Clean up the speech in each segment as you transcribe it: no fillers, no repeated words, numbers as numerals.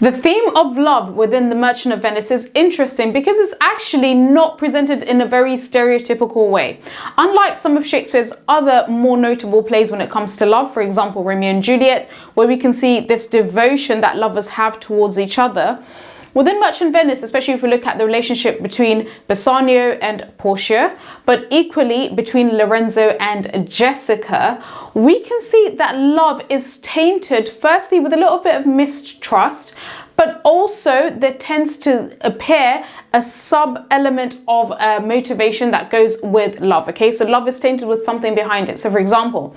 The theme of love within The Merchant of Venice is interesting because it's actually not presented in a very stereotypical way. Unlike some of Shakespeare's other more notable plays when it comes to love, for example, Romeo and Juliet, where we can see this devotion that lovers have towards each other, within Merchant of Venice, especially if we look at the relationship between Bassanio and Portia, but equally between Lorenzo and Jessica, we can see that love is tainted firstly with a little bit of mistrust, but also there tends to appear a sub-element of motivation that goes with love, okay? So love is tainted with something behind it. So for example,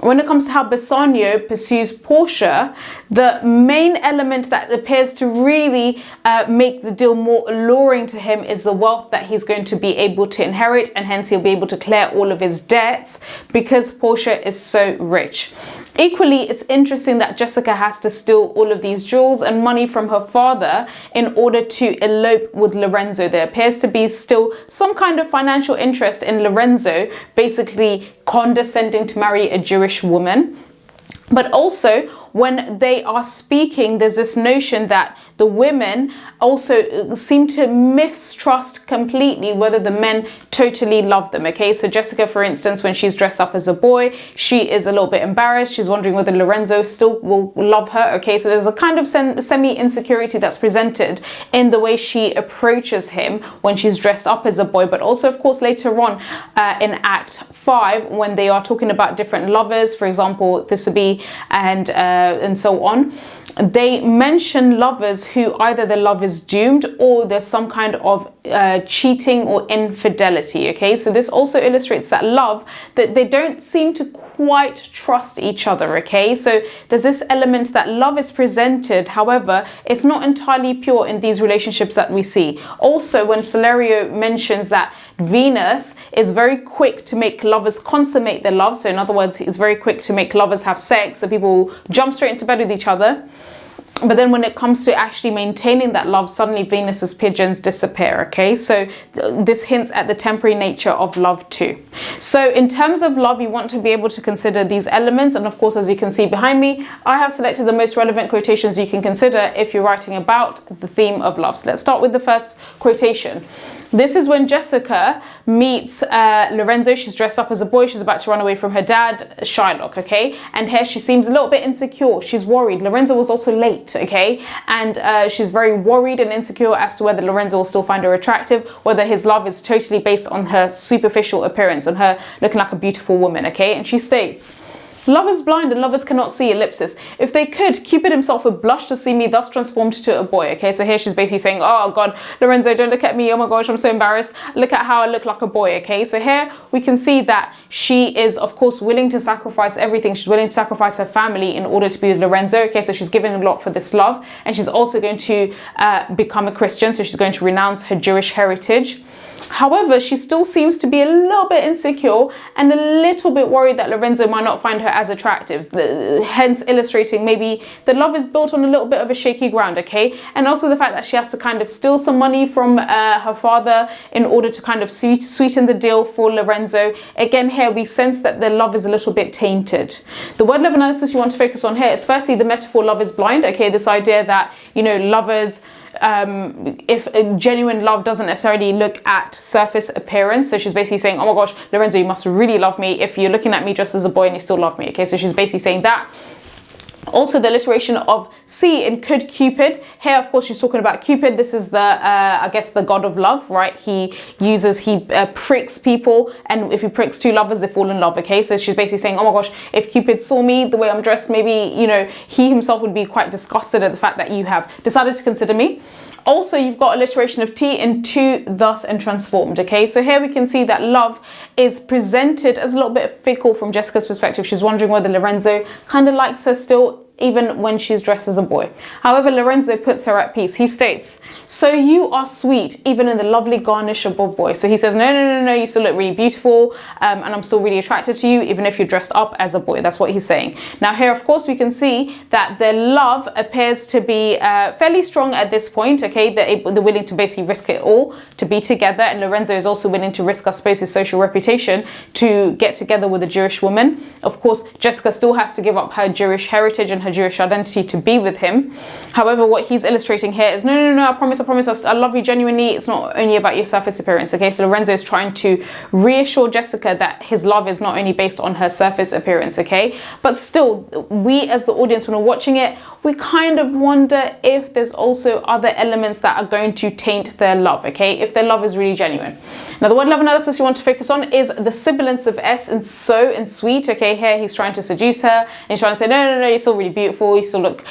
when it comes to how Bassanio pursues Portia, the main element that appears to really make the deal more alluring to him is the wealth that he's going to be able to inherit, and hence he'll be able to clear all of his debts because Portia is so rich. Equally, it's interesting that Jessica has to steal all of these jewels and money from her father in order to elope with Lorenzo. There appears to be still some kind of financial interest in Lorenzo, basically condescending to marry a Jewish woman. But also, when they are speaking, there's this notion that the women also seem to mistrust completely whether the men totally love them, okay? So Jessica, for instance, when she's dressed up as a boy, she is a little bit embarrassed. She's wondering whether Lorenzo still will love her, okay? So there's a kind of semi-insecurity that's presented in the way she approaches him when she's dressed up as a boy, but also, of course, later on in Act 5, when they are talking about different lovers, for example, Thisbe and so on, they mention lovers who either their love is doomed or there's some kind of cheating or infidelity, okay? So this also illustrates that love, that they don't seem to quite trust each other, okay? So there's this element that love is presented, however, it's not entirely pure in these relationships that we see. Also, when Salerio mentions that Venus is very quick to make lovers consummate their love, so in other words, it's very quick to make lovers have sex, so people jump straight into bed with each other. But then when it comes to actually maintaining that love, suddenly Venus's pigeons disappear, okay? So this hints at the temporary nature of love too. So in terms of love, you want to be able to consider these elements. And of course, as you can see behind me, I have selected the most relevant quotations you can consider if you're writing about the theme of love. So let's start with the first quotation. This is when Jessica meets Lorenzo. She's dressed up as a boy. She's about to run away from her dad, Shylock, okay? And here she seems a little bit insecure. She's worried. Lorenzo was also late, okay? And she's very worried and insecure as to whether Lorenzo will still find her attractive, whether his love is totally based on her superficial appearance, on her looking like a beautiful woman, okay? And she states, "Love is blind and lovers cannot see," ellipsis. "If they could, Cupid himself would blush to see me thus transformed to a boy." Okay, so here she's basically saying, oh God, Lorenzo, don't look at me. Oh my gosh, I'm so embarrassed. Look at how I look like a boy. Okay, so here we can see that she is, of course, willing to sacrifice everything. She's willing to sacrifice her family in order to be with Lorenzo. Okay, so she's given a lot for this love. And she's also going to become a Christian. So she's going to renounce her Jewish heritage. However, she still seems to be a little bit insecure and a little bit worried that Lorenzo might not find her as attractive, hence illustrating maybe the love is built on a little bit of a shaky ground, okay? And also the fact that she has to kind of steal some money from her father in order to kind of sweeten the deal for Lorenzo. Again, here we sense that their love is a little bit tainted. The word love analysis you want to focus on here is firstly the metaphor love is blind, okay? This idea that, you know, lovers, if a genuine love doesn't necessarily look at surface appearance. So she's basically saying, oh my gosh, Lorenzo, you must really love me if you're looking at me just as a boy and you still love me. Okay, so she's basically saying that. Also, the alliteration of C in could Cupid. Here, of course, she's talking about Cupid. This is the, I guess, the god of love, right? He pricks people, and if he pricks two lovers, they fall in love, okay? So she's basically saying, oh my gosh, if Cupid saw me the way I'm dressed, maybe, you know, he himself would be quite disgusted at the fact that you have decided to consider me. Also, you've got alliteration of T in to, thus, and transformed, okay? So here we can see that love is presented as a little bit fickle from Jessica's perspective. She's wondering whether Lorenzo kind of likes her still, even when she's dressed as a boy. However, Lorenzo puts her at peace. He states, "So you are sweet, even in the lovely garnish of a boy." So he says, no, you still look really beautiful, and I'm still really attracted to you, even if you're dressed up as a boy. That's what he's saying. Now here, of course, we can see that their love appears to be fairly strong at this point, okay? They're willing to basically risk it all to be together, and Lorenzo is also willing to risk, I suppose, his social reputation to get together with a Jewish woman. Of course, Jessica still has to give up her Jewish heritage and her her Jewish identity to be with him. However, what he's illustrating here is, no, I promise, I love you genuinely. It's not only about your surface appearance, okay? So Lorenzo is trying to reassure Jessica that his love is not only based on her surface appearance, okay? But still, we as the audience, when we're watching it, we kind of wonder if there's also other elements that are going to taint their love, okay? If their love is really genuine. Now, the word love analysis you want to focus on is the sibilance of S in so and sweet, okay? Here, he's trying to seduce her, and he's trying to say, no, you're still really beautiful. You still look,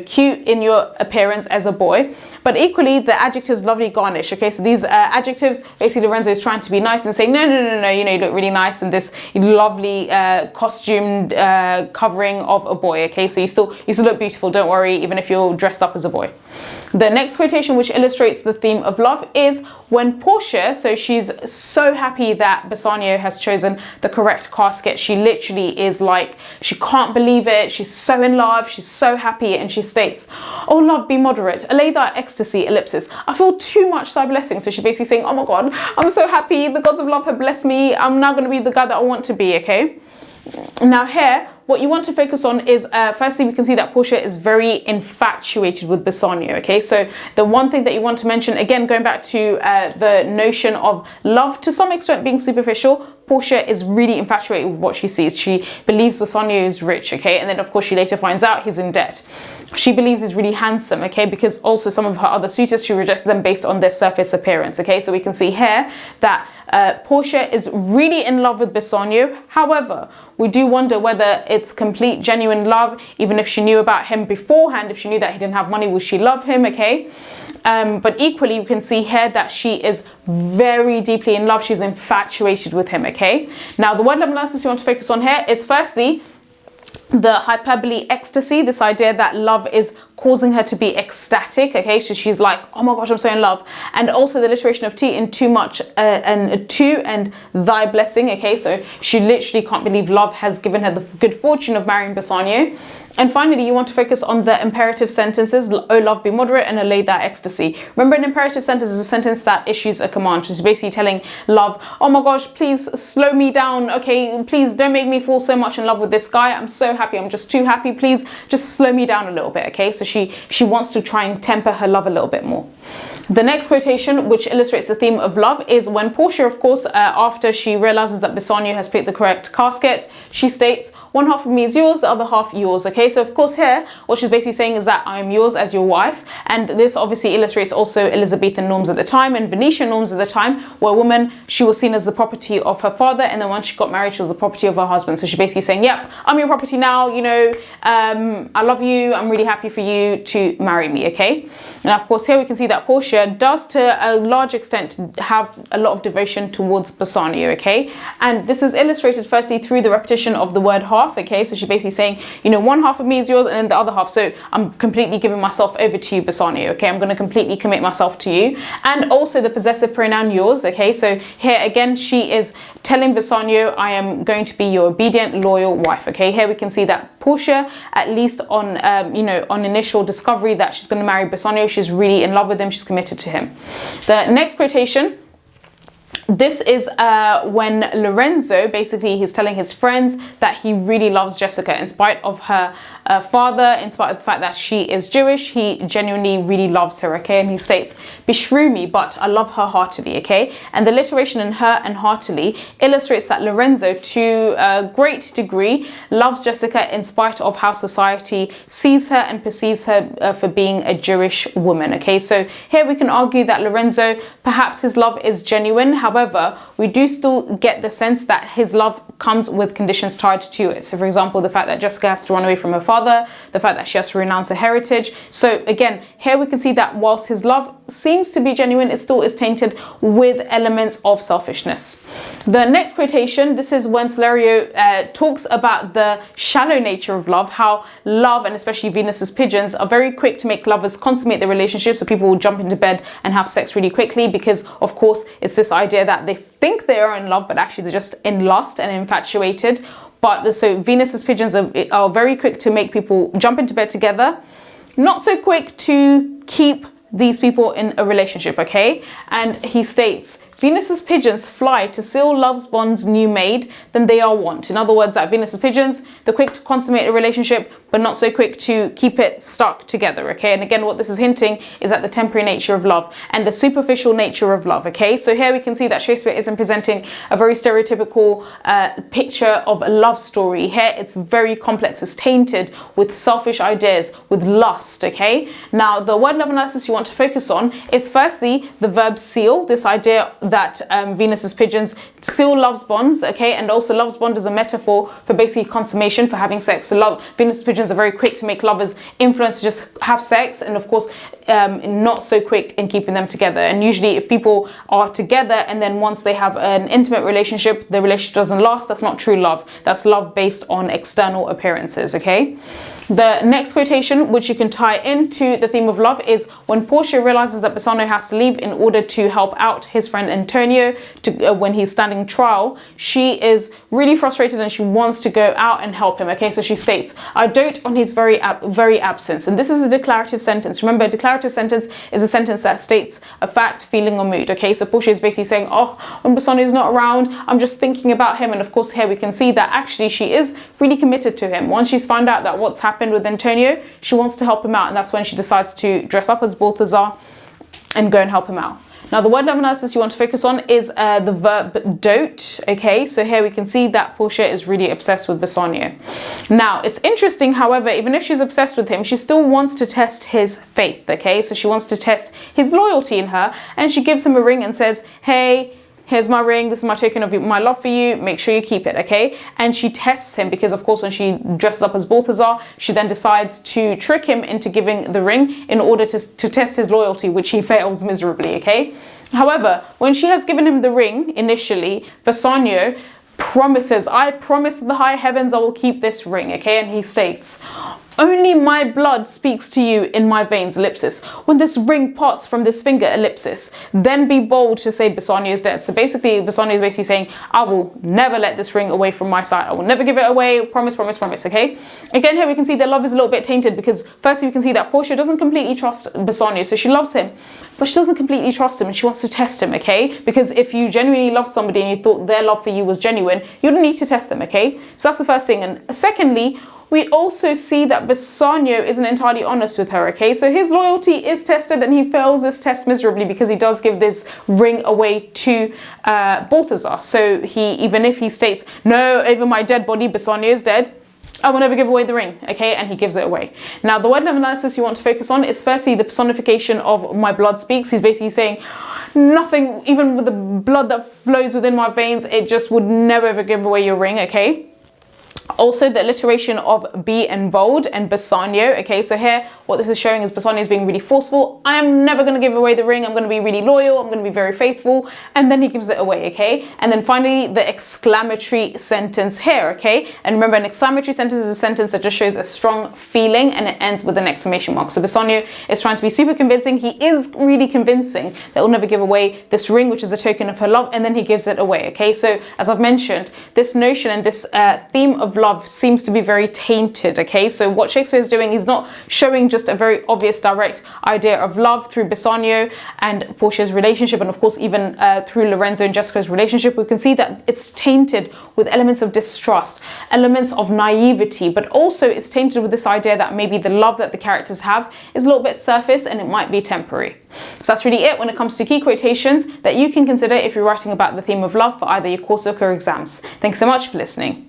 cute in your appearance as a boy. But equally, the adjectives lovely garnish, okay? So these adjectives, basically Lorenzo is trying to be nice and saying, no, you look really nice in this lovely costumed covering of a boy, okay? So you still look beautiful, don't worry, even if you're dressed up as a boy. The next quotation, which illustrates the theme of love, is when Portia, so she's so happy that Bassanio has chosen the correct casket. She literally is like, she can't believe it. She's so in love. She's so happy. And she states, oh, love, be moderate. Allay thy ecstasy, ellipsis. I feel too much thy blessing. So she's basically saying, oh my God, I'm so happy. The gods of love have blessed me. I'm now going to be the guy that I want to be, okay? Now here, what you want to focus on is, firstly, we can see that Portia is very infatuated with Bassanio, okay? So the one thing that you want to mention, again, going back to the notion of love to some extent being superficial, Portia is really infatuated with what she sees. She believes Bassanio is rich, okay? And then, of course, she later finds out he's in debt. She believes he's really handsome, okay? Because also some of her other suitors, she rejected them based on their surface appearance, okay? So we can see here that Portia is really in love with Bassanio. However, we do wonder whether it's complete, genuine love, even if she knew about him beforehand. If she knew that he didn't have money, would she love him, okay? But equally, you can see here that she is very deeply in love. She's infatuated with him, okay? Now, the word love analysis you want to focus on here is, firstly, the hyperbole ecstasy, this idea that love is causing her to be ecstatic, okay? So she's like, oh my gosh, I'm so in love. And also the alliteration of T in too much and to and thy blessing, okay? So she literally can't believe love has given her the good fortune of marrying Bassanio. And finally, you want to focus on the imperative sentences, oh love, be moderate, and allay that ecstasy. Remember, an imperative sentence is a sentence that issues a command. She's basically telling love, oh my gosh, please slow me down, okay? Please don't make me fall so much in love with this guy. I'm so happy, I'm just too happy. Please just slow me down a little bit, okay? So she wants to try and temper her love a little bit more. The next quotation, which illustrates the theme of love, is when Portia, of course, after she realizes that Bassanio has picked the correct casket, she states, one half of me is yours, the other half yours, okay? So of course here, what she's basically saying is that I'm yours as your wife, and this obviously illustrates also Elizabethan norms at the time and Venetian norms at the time, where a woman, she was seen as the property of her father, and then once she got married, she was the property of her husband. So she's basically saying, yep, I'm your property now, I love you, I'm really happy for you to marry me, okay? And of course here we can see that Portia does to a large extent have a lot of devotion towards Bassanio, okay? And this is illustrated firstly through the repetition of the word half, okay? So she's basically saying, one half of me is yours and then the other half, so I'm completely giving myself over to you, Bassanio, okay? I'm going to completely commit myself to you. And also the possessive pronoun yours, okay? So here again, she is telling Bassanio, I am going to be your obedient, loyal wife, okay? Here we can see that Portia, at least on, on initial discovery that she's going to marry Bassanio, she's really in love with him, she's committed to him. The next quotation, this is when Lorenzo, basically he's telling his friends that he really loves Jessica in spite of her father, in spite of the fact that she is Jewish, he genuinely really loves her, okay? And he states, beshrew me, but I love her heartily, okay? And the alliteration in her and heartily illustrates that Lorenzo, to a great degree, loves Jessica in spite of how society sees her and perceives her for being a Jewish woman, okay? So here we can argue that Lorenzo, perhaps his love is genuine. However, we do still get the sense that his love comes with conditions tied to it. So for example, the fact that Jessica has to run away from her father, the fact that she has to renounce her heritage. So again, here we can see that whilst his love seems to be genuine, it still is tainted with elements of selfishness. The next quotation, this is when Salerio talks about the shallow nature of love, how love, and especially Venus's pigeons, are very quick to make lovers consummate their relationship. So people will jump into bed and have sex really quickly because, of course, it's this idea that they think they are in love, but actually they're just in lust and infatuated. But so Venus's pigeons are very quick to make people jump into bed together, not so quick to keep these people in a relationship, okay? And he states, Venus's pigeons fly to seal love's bonds new made, then they are wont. In other words, that Venus's pigeons, they're quick to consummate a relationship, but not so quick to keep it stuck together, okay? And again, what this is hinting is at the temporary nature of love and the superficial nature of love, okay? So here we can see that Shakespeare isn't presenting a very stereotypical picture of a love story. Here, it's very complex. It's tainted with selfish ideas, with lust, okay? Now, the word love analysis you want to focus on is firstly the verb seal, this idea that Venus's pigeons seal love's bonds, okay? And also love's bond is a metaphor for basically consummation, for having sex. So Venus's pigeons are very quick to make lovers influence to just have sex, and of course not so quick in keeping them together. And usually if people are together and then once they have an intimate relationship, the relationship doesn't last, that's not true love. That's love based on external appearances, okay? The next quotation, which you can tie into the theme of love, is when Portia realizes that Bassanio has to leave in order to help out his friend Antonio when he's standing trial. She is really frustrated and she wants to go out and help him, okay? So she states, I dote on his very absence. And this is a declarative sentence. Remember, a declarative sentence is a sentence that states a fact, feeling, or mood, okay? So Portia is basically saying, oh, when Bassanio is not around, I'm just thinking about him. And of course, here we can see that actually she is really committed to him. Once she's found out that what's happened with Antonio, she wants to help him out. And that's when she decides to dress up as Balthazar and go and help him out. Now, the word love analysis you want to focus on is the verb dote, okay? So here we can see that Portia is really obsessed with Bassanio. Now, it's interesting, however, even if she's obsessed with him, she still wants to test his faith, okay? So she wants to test his loyalty in her, and she gives him a ring and says, hey, here's my ring, this is my token of my love for you, make sure you keep it, okay? And she tests him because, of course, when she dresses up as Balthazar, she then decides to trick him into giving the ring in order to test his loyalty, which he fails miserably, okay? However, when she has given him the ring initially, Bassanio promises, I promise the high heavens I will keep this ring, okay? And he states, only my blood speaks to you in my veins, ellipsis. When this ring parts from this finger, ellipsis, then be bold to say Bassanio is dead. So basically, Bassanio is basically saying, I will never let this ring away from my side. I will never give it away. Promise, promise, promise, okay? Again, here we can see their love is a little bit tainted because firstly, we can see that Portia doesn't completely trust Bassanio. So she loves him, but she doesn't completely trust him and she wants to test him, okay? Because if you genuinely loved somebody and you thought their love for you was genuine, you don't need to test them, okay? So that's the first thing. And secondly, we also see that Bassanio isn't entirely honest with her, okay? So his loyalty is tested and he fails this test miserably because he does give this ring away to Balthazar. So even if he states, no, over my dead body, Bassanio is dead, I will never give away the ring, okay? And he gives it away. Now, the word of analysis you want to focus on is firstly the personification of my blood speaks. He's basically saying, nothing, even with the blood that flows within my veins, it just would never ever give away your ring, okay? Also, the alliteration of be and bold and Bassanio, okay? So here, what this is showing is Bassanio is being really forceful. I am never going to give away the ring. I'm going to be really loyal. I'm going to be very faithful. And then he gives it away, okay? And then finally, the exclamatory sentence here, okay? And remember, an exclamatory sentence is a sentence that just shows a strong feeling and it ends with an exclamation mark. So Bassanio is trying to be super convincing. He is really convincing that he'll never give away this ring, which is a token of her love, and then he gives it away, okay? So as I've mentioned, this notion and this theme of love seems to be very tainted, okay? So what Shakespeare is doing, he's not showing just a very obvious direct idea of love through Bassanio and Portia's relationship, and of course even through Lorenzo and Jessica's relationship. We can see that it's tainted with elements of distrust, elements of naivety, but also it's tainted with this idea that maybe the love that the characters have is a little bit surface and it might be temporary. So that's really it when it comes to key quotations that you can consider if you're writing about the theme of love for either your coursework or exams. Thanks so much for listening.